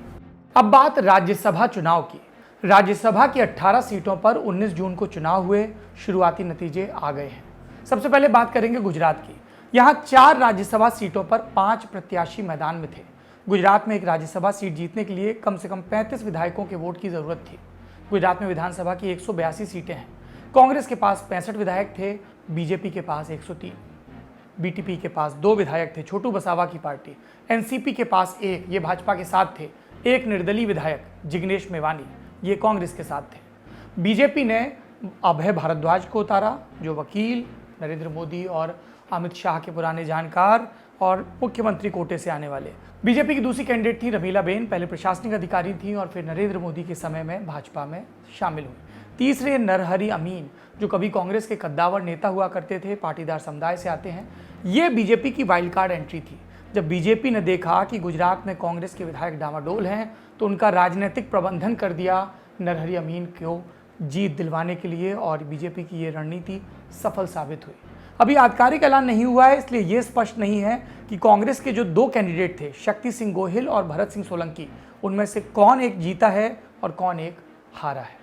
अब बात राज्यसभा चुनाव की। राज्यसभा की 18 सीटों पर 19 जून को चुनाव हुए, शुरुआती नतीजे आ गए हैं। सबसे पहले बात करेंगे गुजरात की। यहाँ 4 राज्यसभा सीटों पर 5 प्रत्याशी मैदान में थे। गुजरात में एक राज्यसभा सीट जीतने के लिए कम से कम 35 विधायकों के वोट की जरूरत थी। गुजरात में विधानसभा की 182 सीटें हैं। कांग्रेस के पास 65 विधायक थे, बीजेपी के पास 103, बीटीपी के पास 2 विधायक थे, छोटू बसावा की पार्टी, एनसीपी के पास 1, ये भाजपा के साथ थे, एक निर्दलीय विधायक जिग्नेश मेवानी, ये कांग्रेस के साथ थे। बीजेपी ने अभय भारद्वाज को उतारा, जो वकील, नरेंद्र मोदी और अमित शाह के पुराने जानकार और मुख्यमंत्री कोटे से आने वाले। बीजेपी की दूसरी कैंडिडेट थी रमीला बेन, पहले प्रशासनिक अधिकारी थी और फिर नरेंद्र मोदी के समय में भाजपा में शामिल हुई। तीसरे नरहरि अमीन, जो कभी कांग्रेस के कद्दावर नेता हुआ करते थे, पाटीदार समुदाय से आते हैं। ये बीजेपी की वाइल्ड कार्ड एंट्री थी। जब बीजेपी ने देखा कि गुजरात में कांग्रेस के विधायक डामाडोल हैं, तो उनका राजनीतिक प्रबंधन कर दिया नरहरि अमीन को जीत दिलवाने के लिए, और बीजेपी की ये रणनीति सफल साबित हुई। अभी आधिकारिक ऐलान नहीं हुआ है, इसलिए ये स्पष्ट नहीं है कि कांग्रेस के जो 2 कैंडिडेट थे, शक्ति सिंह गोहिल और भरत सिंह सोलंकी, उनमें से कौन एक जीता है और कौन एक हारा है।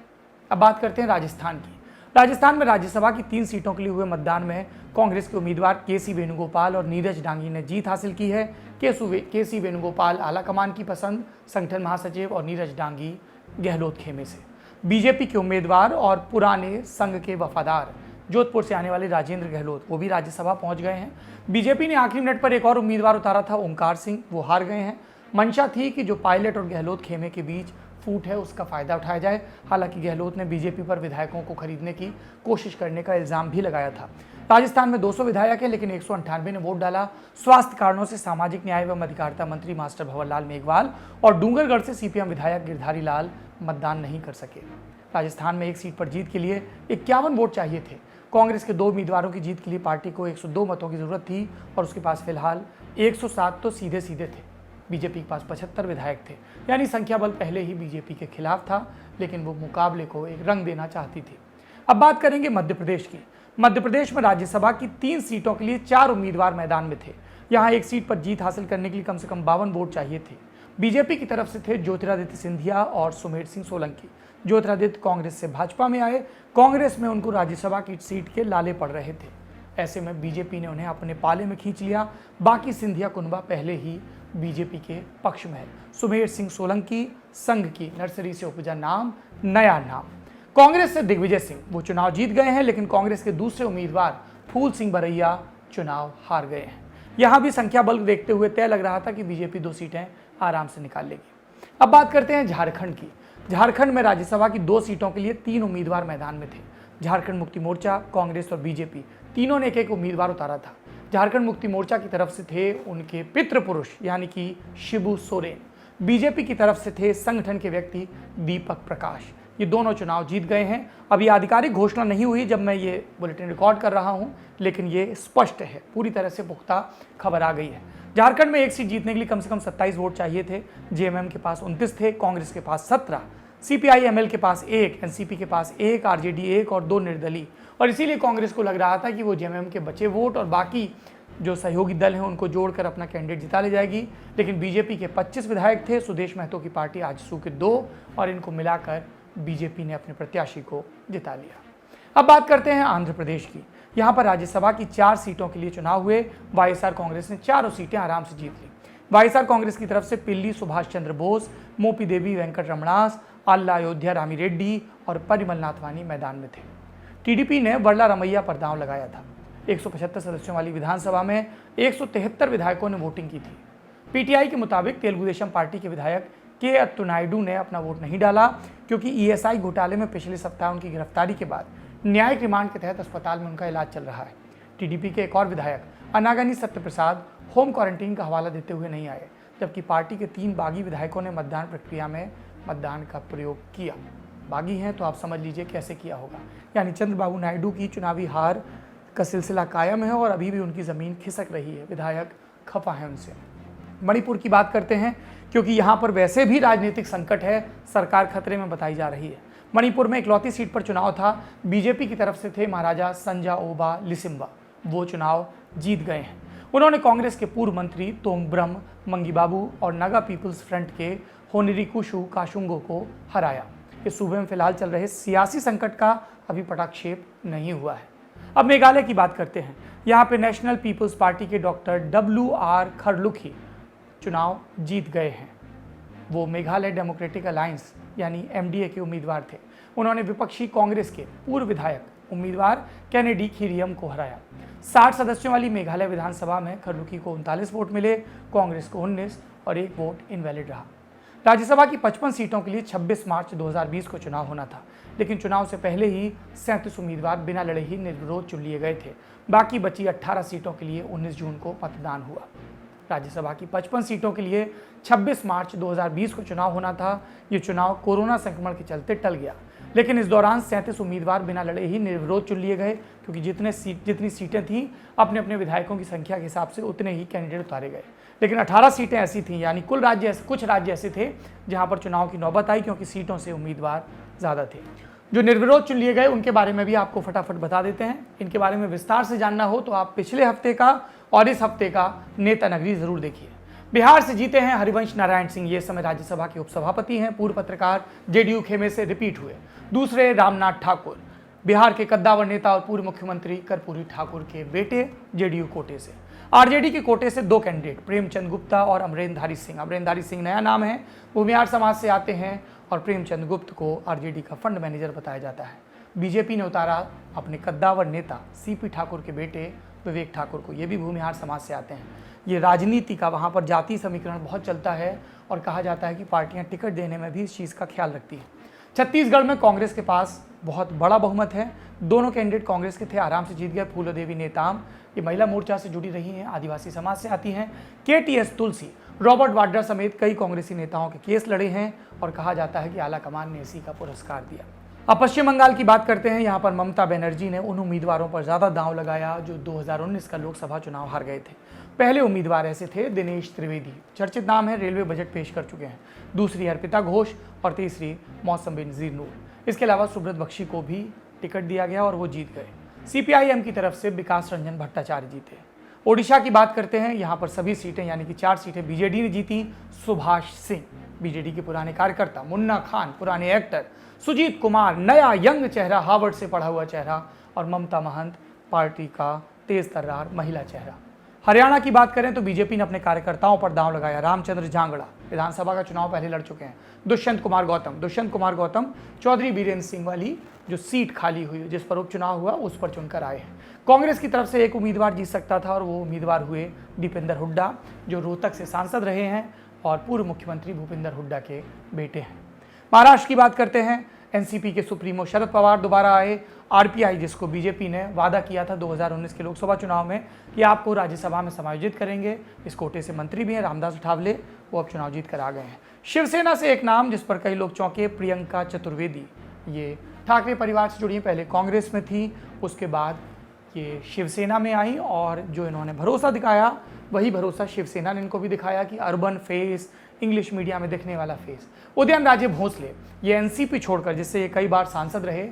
अब बात करते हैं राजस्थान की। राजस्थान में राज्यसभा की 3 सीटों के लिए हुए मतदान में कांग्रेस के उम्मीदवार केसी वेणुगोपाल और नीरज डांगी ने जीत हासिल की है। केसी वेणुगोपाल आलाकमान की पसंद, संगठन महासचिव, और नीरज डांगी गहलोत खेमे से। बीजेपी के उम्मीदवार और पुराने संघ के वफादार जोधपुर से आने वाले राजेंद्र गहलोत, वो भी राज्यसभा पहुंच गए हैं। बीजेपी ने आखिरी मिनट पर एक और उम्मीदवार उतारा था, ओंकार सिंह, वो हार गए हैं। मंशा थी कि जो पायलट और गहलोत खेमे के बीच फूट है, उसका फायदा उठाया जाए। हालांकि गहलोत ने बीजेपी पर विधायकों को खरीदने की कोशिश करने का इल्जाम भी लगाया था। राजस्थान में 200 विधायक हैं, लेकिन 198 ने वोट डाला। स्वास्थ्य कारणों से सामाजिक न्याय एवं अधिकारिता मंत्री मास्टर भंवर लाल मेघवाल और डूंगरगढ़ से CPM विधायक गिरधारी लाल मतदान नहीं कर सके। राजस्थान में एक सीट पर जीत के लिए 51 वोट चाहिए थे। कांग्रेस के 2 उम्मीदवारों की जीत के लिए पार्टी को 102 मतों की जरूरत थी और उसके पास फिलहाल 107 तो सीधे सीधे थे। बीजेपी के पास 75 विधायक थे, यानी संख्या बल पहले ही बीजेपी के खिलाफ था, लेकिन वो मुकाबले को एक रंग देना चाहती थी। अब बात करेंगे मध्य प्रदेश की। मध्य प्रदेश में राज्यसभा की 3 सीटों के लिए 4 उम्मीदवार मैदान में थे। यहाँ एक सीट पर जीत हासिल करने के लिए कम से कम 52 वोट चाहिए थे। बीजेपी की तरफ से थे ज्योतिरादित्य सिंधिया और सुमेर सिंह सोलंकी। ज्योतिरादित्य कांग्रेस से भाजपा में आए। कांग्रेस में उनको राज्यसभा की सीट के लाले पड़ रहे थे। ऐसे में बीजेपी ने उन्हें अपने पाले में खींच लिया। बाकी सिंधिया कुनबा पहले ही बीजेपी के पक्ष में है। सुमेर सिंह सोलंकी संघ की नर्सरी से उपजा नाम, नया नाम। कांग्रेस से दिग्विजय सिंह, वो चुनाव जीत गए हैं, लेकिन कांग्रेस के दूसरे उम्मीदवार फूल सिंह बरैया चुनाव हार गए हैं। यहां भी संख्या बल देखते हुए तय लग रहा था कि बीजेपी 2 सीटें आराम से निकाल लेगी। अब बात करते हैं झारखंड की। झारखंड में राज्यसभा की 2 सीटों के लिए 3 उम्मीदवार मैदान में थे। झारखंड मुक्ति मोर्चा, कांग्रेस और बीजेपी तीनों ने एक उम्मीदवार उतारा था। झारखंड मुक्ति मोर्चा की तरफ से थे उनके पितृ पुरुष यानी कि शिबू सोरेन। बीजेपी की तरफ से थे संगठन के व्यक्ति दीपक प्रकाश। ये दोनों चुनाव जीत गए हैं। अभी आधिकारिक घोषणा नहीं हुई जब मैं ये बुलेटिन रिकॉर्ड कर रहा हूं, लेकिन ये स्पष्ट है, पूरी तरह से पुख्ता खबर आ गई है। झारखंड में एक सीट जीतने के लिए कम से कम 27 वोट चाहिए थे। जेएमएम के पास 29 थे, कांग्रेस के पास 17, CPI-ML के पास 1, एनसीपी के पास 1, आरजेडी 1 और 2 निर्दलीय। और इसीलिए कांग्रेस को लग रहा था कि वो जेएमएम के बचे वोट और बाकी जो सहयोगी दल हैं उनको जोड़कर अपना कैंडिडेट जिता ले जाएगी। लेकिन बीजेपी के 25 विधायक थे, सुदेश महतो की पार्टी आजसू के 2, और इनको मिलाकर बीजेपी ने अपने प्रत्याशी को जिता लिया। अब बात करते हैं आंध्र प्रदेश की। यहाँ पर राज्यसभा की 4 सीटों के लिए चुनाव हुए। वाईएसआर कांग्रेस ने चारों सीटें आराम से जीत ली। वाईएसआर कांग्रेस की तरफ से पिल्ली सुभाष चंद्र बोस, मोपी देवी वेंकट रमणास, आल्ला अयोध्या रामी रेड्डी और परिमल नाथवानी मैदान में थे। टीडीपी ने वर्ला रमैया पर दांव लगाया था। 175 सदस्यों वाली विधानसभा में 173 विधायकों ने वोटिंग की थी। पीटीआई के मुताबिक तेलुगु देशम पार्टी के विधायक के अत्तुनायडू ने अपना वोट नहीं डाला, क्योंकि ईएसआई घोटाले में पिछले सप्ताह उनकी गिरफ्तारी के बाद न्यायिक रिमांड के तहत अस्पताल में उनका इलाज चल रहा है। टीडीपी के एक और विधायक अनागनी सत्यप्रसाद होम क्वारंटीन का हवाला देते हुए नहीं आए, जबकि पार्टी के 3 बागी विधायकों ने मतदान प्रक्रिया में मतदान का प्रयोग किया। बागी हैं तो आप समझ लीजिए कैसे किया होगा। यानी चंद्रबाबू नायडू की चुनावी हार का सिलसिला कायम है और अभी भी उनकी ज़मीन खिसक रही है, विधायक खफा है उनसे। मणिपुर की बात करते हैं क्योंकि यहाँ पर वैसे भी राजनीतिक संकट है, सरकार खतरे में बताई जा रही है। मणिपुर में इकलौती सीट पर चुनाव था, बीजेपी की तरफ से थे महाराजा संजा ओबा लिसिम्बा, वो चुनाव जीत गए हैं। उन्होंने कांग्रेस के पूर्व मंत्री तोंग ब्रह्म मंगी बाबू और नागा पीपल्स फ्रंट के होनिरिकुशु काशुंगो को हराया। इस सूबे में फिलहाल चल रहे सियासी संकट का अभी पटाक्षेप नहीं हुआ है। अब मेघालय की बात करते हैं। यहाँ पे नेशनल पीपल्स पार्टी के डॉक्टर WR खरलुखी चुनाव जीत गए हैं। वो मेघालय डेमोक्रेटिक अलायंस यानी MDA के उम्मीदवार थे। उन्होंने विपक्षी कांग्रेस के पूर्व विधायक उम्मीदवार कैनेडी खीरियम को हराया। 60 सदस्यों वाली मेघालय विधानसभा में खरलुखी को 39 वोट मिले, कांग्रेस को 19 और 1 वोट इनवैलिड रहा। राज्यसभा की 55 सीटों के लिए 26 मार्च 2020 को चुनाव होना था, लेकिन चुनाव से पहले ही 37 उम्मीदवार बिना लड़े ही निर्विरोध चुन लिए गए थे। बाकी बची 18 सीटों के लिए 19 जून को मतदान हुआ। राज्यसभा की 55 सीटों के लिए 26 मार्च 2020 को चुनाव होना था। ये चुनाव कोरोना संक्रमण के चलते टल गया, लेकिन इस दौरान 37 उम्मीदवार बिना लड़े ही निर्विरोध चुन लिए गए, क्योंकि जितनी सीटें थीं अपने अपने विधायकों की संख्या के हिसाब से उतने ही कैंडिडेट उतारे गए। लेकिन 18 सीटें ऐसी थीं, यानी कुछ राज्य ऐसे थे जहां पर चुनाव की नौबत आई, क्योंकि सीटों से उम्मीदवार ज़्यादा थे। जो निर्विरोध चुन लिए गए उनके बारे में भी आपको फटाफट बता देते हैं। इनके बारे में विस्तार से जानना हो तो आप पिछले हफ्ते का और इस हफ्ते का नेता नगरी जरूर देखिए। बिहार से जीते हैं हरिवंश नारायण सिंह, ये समय राज्यसभा के उपसभापति हैं, पूर्व पत्रकार, JDU खेमे से रिपीट हुए। दूसरे रामनाथ ठाकुर, बिहार के कद्दावर नेता और पूर्व मुख्यमंत्री कर्पूरी ठाकुर के बेटे, JDU कोटे से। RJD के कोटे से 2 कैंडिडेट, प्रेमचंद गुप्ता और अमरेंद्रधारी सिंह। अमरेंद्रधारी सिंह नया नाम है, भूमिहार समाज से आते हैं और प्रेमचंद गुप्त को RJD का फंड मैनेजर बताया जाता है। बीजेपी ने उतारा अपने कद्दावर नेता CP ठाकुर के बेटे विवेक ठाकुर को, ये भी भूमिहार समाज से आते हैं। ये राजनीति का वहाँ पर जाति समीकरण बहुत चलता है और कहा जाता है कि पार्टियां टिकट देने में भी इस चीज़ का ख्याल रखती हैं। छत्तीसगढ़ में कांग्रेस के पास बहुत बड़ा बहुमत है। दोनों कैंडिडेट कांग्रेस के थे, आराम से जीत गए। फूलोदेवी नेताम, ये महिला मोर्चा से जुड़ी रही हैं, आदिवासी समाज से आती हैं। KTS तुलसी, रॉबर्ट वाड्रा समेत कई कांग्रेसी नेताओं के केस लड़े हैं और कहा जाता है कि आला कमान ने इसी का पुरस्कार दिया। अब पश्चिम बंगाल की बात करते हैं। यहाँ पर ममता बनर्जी ने उन उम्मीदवारों पर ज़्यादा दांव लगाया जो 2019 का लोकसभा चुनाव हार गए थे। पहले उम्मीदवार ऐसे थे दिनेश त्रिवेदी, चर्चित नाम है, रेलवे बजट पेश कर चुके हैं। दूसरी अर्पिता घोष और तीसरी मौसम बेनजीर नूर। इसके अलावा सुब्रत बख्शी को भी टिकट दिया गया और वो जीत गए। CPIM की तरफ से विकास रंजन भट्टाचार्य जीते। ओडिशा की बात करते हैं। यहाँ पर सभी सीटें यानी कि 4 सीटें BJD ने जीती। सुभाष सिंह, BJD के पुराने कार्यकर्ता, मुन्ना खान, पुराने एक्टर, सुजीत कुमार, नया यंग चेहरा, हार्वर्ड से पढ़ा हुआ चेहरा, और ममता महंत, पार्टी का तेज तर्रार महिला चेहरा। हरियाणा की बात करें तो बीजेपी ने अपने कार्यकर्ताओं पर दांव लगाया। रामचंद्र जांगड़ा विधानसभा का चुनाव पहले लड़ चुके हैं। दुष्यंत कुमार गौतम चौधरी बीरेंद्र सिंह वाली जो सीट खाली हुई, जिस पर उपचुनाव हुआ, उस पर चुनकर आए हैं। कांग्रेस की तरफ से एक उम्मीदवार जीत सकता था और वो उम्मीदवार हुए दीपेंद्र हुड्डा, जो रोहतक से सांसद रहे हैं और पूर्व मुख्यमंत्री भूपेंद्र हुड्डा के बेटे हैं। महाराष्ट्र की बात करते हैं। NCP के सुप्रीमो शरद पवार दोबारा आए। RPI, जिसको बीजेपी ने वादा किया था 2019 के लोकसभा चुनाव में कि आपको राज्यसभा में समायोजित करेंगे, इस कोटे से मंत्री भी हैं रामदास अठावले, वो अब चुनाव जीत कर आ गए हैं। शिवसेना से एक नाम जिस पर कई लोग चौंके, प्रियंका चतुर्वेदी, ये ठाकरे परिवार से जुड़ी हैं, पहले कांग्रेस में थी, उसके बाद ये शिवसेना में आई और जो इन्होंने भरोसा दिखाया वही भरोसा शिवसेना ने इनको भी दिखाया कि अर्बन फेस, इंग्लिश मीडिया में दिखने वाला फेस। उदयनराजे भोसले, ये NCP छोड़कर, जिससे ये कई बार सांसद रहे,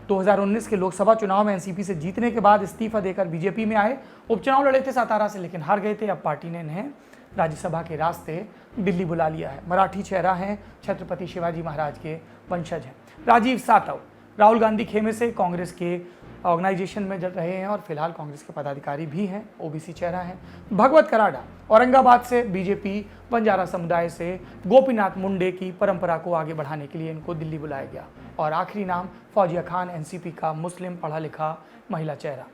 2019 के लोकसभा चुनाव में NCP से जीतने के बाद इस्तीफा देकर बीजेपी में आए। उपचुनाव लड़े थे सातारा से, लेकिन हार गए थे। अब पार्टी ने इन्हें राज्यसभा के रास्ते दिल्ली बुला लिया है। मराठी चेहरा हैं, छत्रपति शिवाजी महाराज के वंशज हैं। राजीव सातव, राहुल गांधी खेमे से कांग्रेस के ऑर्गेनाइजेशन में जड़ रहे हैं और फिलहाल कांग्रेस के पदाधिकारी भी हैं, OBC चेहरा है। भगवत कराड़ा, औरंगाबाद से बीजेपी बंजारा समुदाय से गोपीनाथ मुंडे की परंपरा को आगे बढ़ाने के लिए इनको दिल्ली बुलाया गया। और आखिरी नाम फौजिया खान, NCP का मुस्लिम पढ़ा लिखा महिला चेहरा।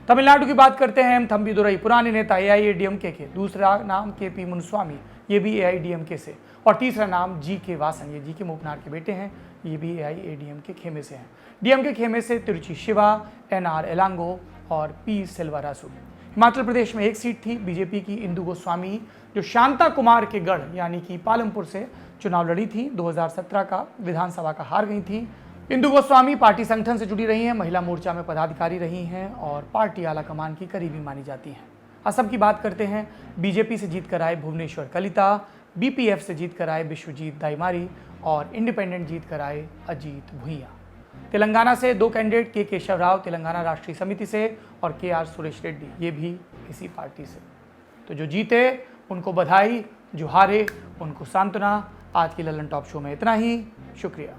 तमिलनाडु की बात करते हैं। M थम्बीदुरई, पुराने नेता AIADMK के। दूसरा नाम KP मुनुस्वामी, ये भी AIADMK से। और तीसरा नाम GK वासन, ये GK मूपनार के बेटे हैं, ये भी AIADMK खेमे से हैं। DMK खेमे से तिरुचि शिवा, NR एलांगो और P सिल्वरासु। हिमाचल प्रदेश में एक सीट थी बीजेपी की इंदु गोस्वामी, जो शांता कुमार के गढ़ यानी कि पालमपुर से चुनाव लड़ी थी। 2017 का विधानसभा का हार गई थी। इंदु गोस्वामी पार्टी संगठन से जुड़ी रही हैं, महिला मोर्चा में पदाधिकारी रही हैं और पार्टी आलाकमान की करीबी मानी जाती हैं। असम की बात करते हैं। बीजेपी से जीत कर आए भुवनेश्वर कलिता, बीपीएफ से जीत कर आए विश्वजीत दाइमारी और इंडिपेंडेंट जीत कर आए अजीत भुइयां। तेलंगाना से 2 कैंडिडेट के केशव राव तेलंगाना राष्ट्रीय समिति से और KR सुरेश रेड्डी, ये भी इसी पार्टी से। तो जो जीते उनको बधाई, जो हारे उनको सांत्वना। आज की ललन टॉप शो में इतना ही। शुक्रिया।